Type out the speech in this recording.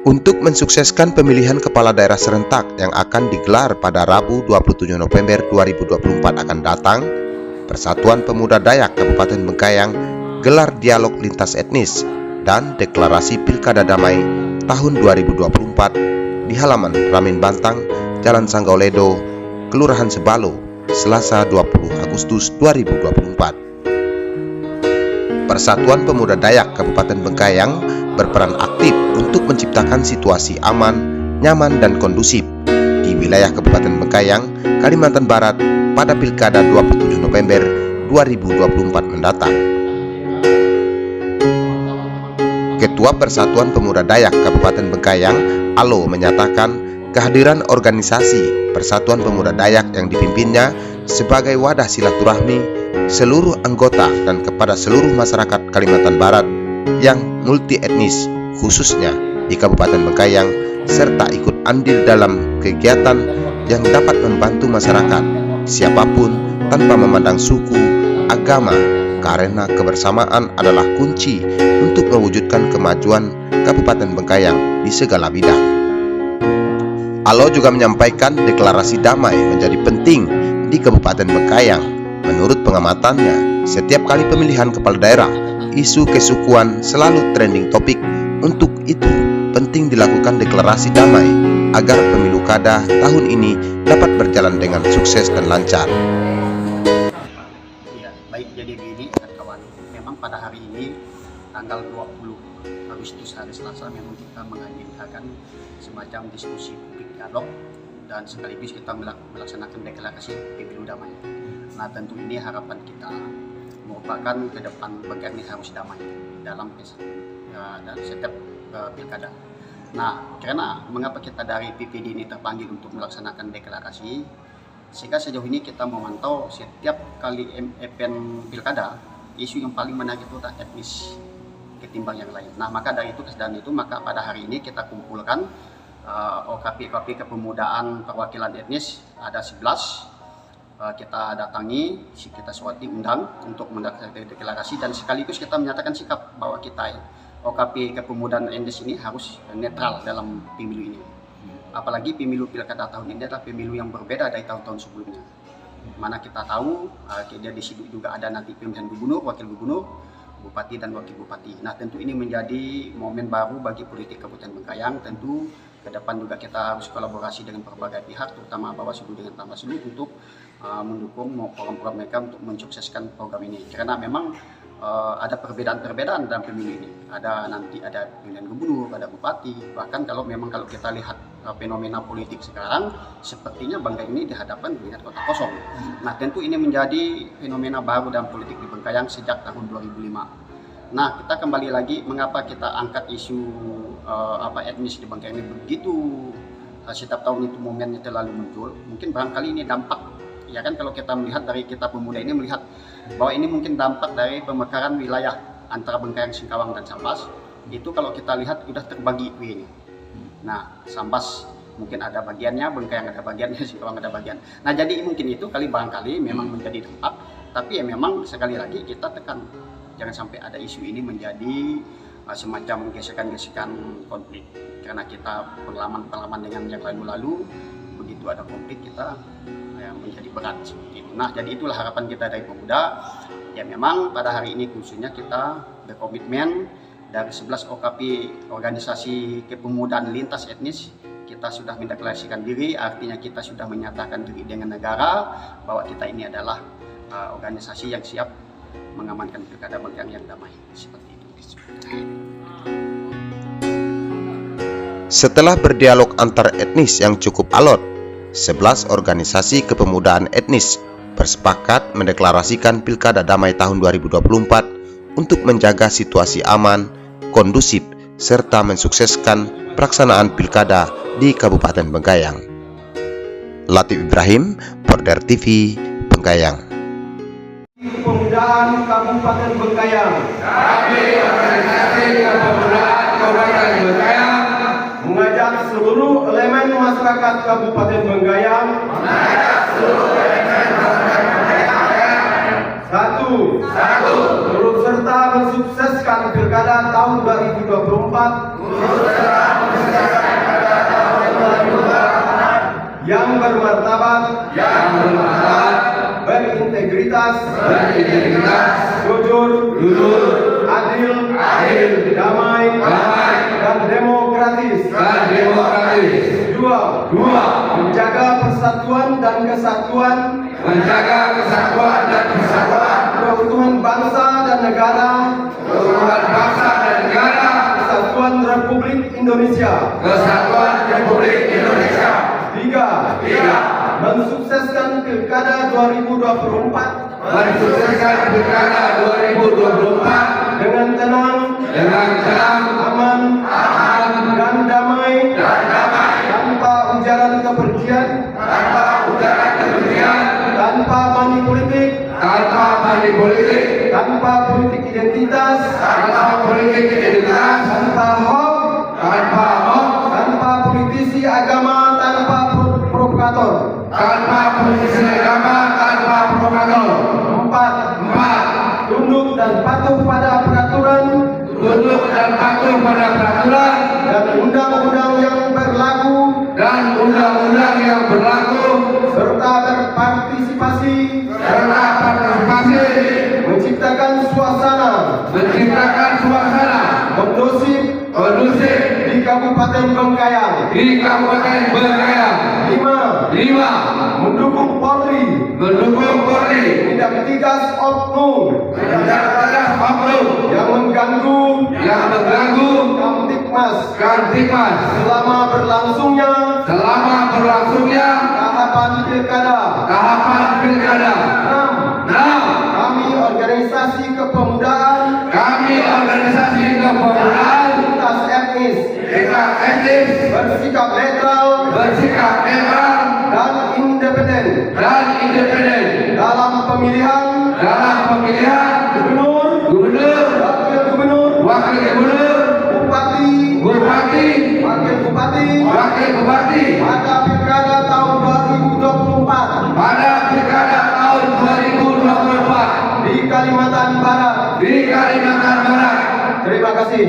Untuk mensukseskan pemilihan kepala daerah serentak yang akan digelar pada Rabu 27 November 2024 akan datang, Persatuan Pemuda Dayak Kabupaten Bengkayang gelar dialog lintas etnis dan deklarasi Pilkada Damai tahun 2024 di halaman Ramin Bantang, Jalan Sanggauledo, Kelurahan Sebalo, Selasa 20 Agustus 2024. Persatuan Pemuda Dayak Kabupaten Bengkayang berperan aktif untuk menciptakan situasi aman, nyaman, dan kondusif di wilayah Kabupaten Bengkayang, Kalimantan Barat pada Pilkada 27 November 2024 mendatang. Ketua Persatuan Pemuda Dayak Kabupaten Bengkayang, Alo, menyatakan kehadiran organisasi Persatuan Pemuda Dayak yang dipimpinnya sebagai wadah silaturahmi seluruh anggota dan kepada seluruh masyarakat Kalimantan Barat yang multi etnis, khususnya di Kabupaten Bengkayang, serta ikut andil dalam kegiatan yang dapat membantu masyarakat siapapun tanpa memandang suku, agama, karena kebersamaan adalah kunci untuk mewujudkan kemajuan Kabupaten Bengkayang di segala bidang. Alo juga menyampaikan deklarasi damai menjadi penting di Kabupaten Bengkayang. Menurut pengamatannya, setiap kali pemilihan kepala daerah, isu kesukuan selalu trending topik. Untuk itu, penting dilakukan deklarasi damai agar pemilu kada tahun ini dapat berjalan dengan sukses dan lancar. Ya, baik, jadi begini kawan. Memang pada hari ini tanggal 20 Agustus hari Selasa memang kita mengagendakan semacam diskusi publik dialog dan sekaligus kita melaksanakan deklarasi pemilu damai. Nah, tentu ini harapan kita merupakan ke depan Bengkayang ini harus damai dalam dan setiap pilkada. Nah, karena mengapa kita dari PPD ini terpanggil untuk melaksanakan deklarasi, sehingga sejauh ini kita memantau setiap kali event pilkada, isu yang paling menarik itu adalah etnis ketimbang yang lain. Nah, maka dari itu maka pada hari ini kita kumpulkan OKP kepemudaan perwakilan etnis ada 11. Kita datangi, kita suati undang untuk mendaftar deklarasi dan sekaligus kita menyatakan sikap bahwa kita OKP kepemudaan etnis ini harus netral dalam pemilu ini. Apalagi pemilu pilkada tahun ini adalah pemilu yang berbeda dari tahun-tahun sebelumnya. Mana kita tahu di situ juga ada nanti pemilihan gubernur, wakil gubernur, bupati dan wakil bupati. Nah, tentu ini menjadi momen baru bagi politik Kabupaten Bengkayang. Tentu ke depan juga kita harus kolaborasi dengan berbagai pihak, terutama Bawaslu dengan Tanbaslu untuk mendukung program-program mereka untuk mensukseskan program ini. Karena memang ada perbedaan-perbedaan dalam pemilu ini. Ada pemilihan gubernur, ada bupati. Bahkan kalau kita lihat fenomena politik sekarang, sepertinya Bengkayang ini dihadapkan dengan kota kosong. Nah, tentu ini menjadi fenomena baru dalam politik di Bengkayang sejak tahun 2005. Nah, kita kembali lagi mengapa kita angkat isu etnis di Bengkayang ini begitu setiap tahun itu momennya terlalu muncul. Mungkin barangkali ini dampak, ya kan, kalau kita melihat dari kita pemuda ini melihat bahwa ini mungkin dampak dari pemekaran wilayah antara Bengkayang, Singkawang dan Sambas. Itu kalau kita lihat sudah terbagi ini. Nah, Sambas mungkin ada bagiannya, Bengkayang ada bagiannya, Singkawang ada bagian. Nah, jadi mungkin itu barangkali memang menjadi dampak. Tapi ya memang sekali lagi kita tekan jangan sampai ada isu ini menjadi semacam gesekan-gesekan konflik. Karena kita pengalaman dengan yang lalu-lalu, begitu ada konflik kita menjadi berat seperti itu. Nah, jadi itulah harapan kita dari pemuda. Ya memang pada hari ini khususnya kita berkomitmen dari 11 OKP organisasi kepemudaan lintas etnis, kita sudah mendeklarasikan diri, artinya kita sudah menyatakan diri dengan negara bahwa kita ini adalah organisasi yang siap mengamankan pilkada Bengkayang yang damai. Seperti itu. Setelah berdialog antar etnis yang cukup alot, 11 organisasi kepemudaan etnis bersepakat mendeklarasikan Pilkada Damai tahun 2024 untuk menjaga situasi aman, kondusif, serta mensukseskan pelaksanaan pilkada di Kabupaten Bengkayang. Latif Ibrahim, Porder TV, Bengkayang. Kepemudaan Kabupaten Bengkayang. Kami organisasi kepemudaan Kabupaten Bengkayang mengajak seluruh elemen masyarakat Kabupaten Bengkayang. Satu, turut serta mensukseskan pilkada tahun 2024. bermartabat, berintegritas, jujur, adil, damai, dan demokratis. Dua, menjaga persatuan dan kesatuan, keutuhan bangsa dan negara, kesatuan Republik Indonesia. Tiga, mensukseskan Pilkada 2024 dengan tenang, aman, dan damai, tanpa ujaran kebencian, tanpa money politik, tanpa politik identitas, tanpa hoax, tanpa politisi agama, tanpa provokator. Empat, tunduk dan patuh pada peraturan dan undang-undang yang berlaku, serta berpartisipasi menciptakan suasana kondusif di Kabupaten Bengkayang. 5. Mendukung Polri tindak tegas oknum yang mengganggu Kamtipmas selama berlangsungnya tahapan pilkada. 6. Kami organisasi kepemudaan lintas etnis bersikap netral dan independen dalam pemilihan gubernur, wakil gubernur, bupati, wakil bupati pada pilkada tahun 2024 di Kalimantan Barat. Terima kasih.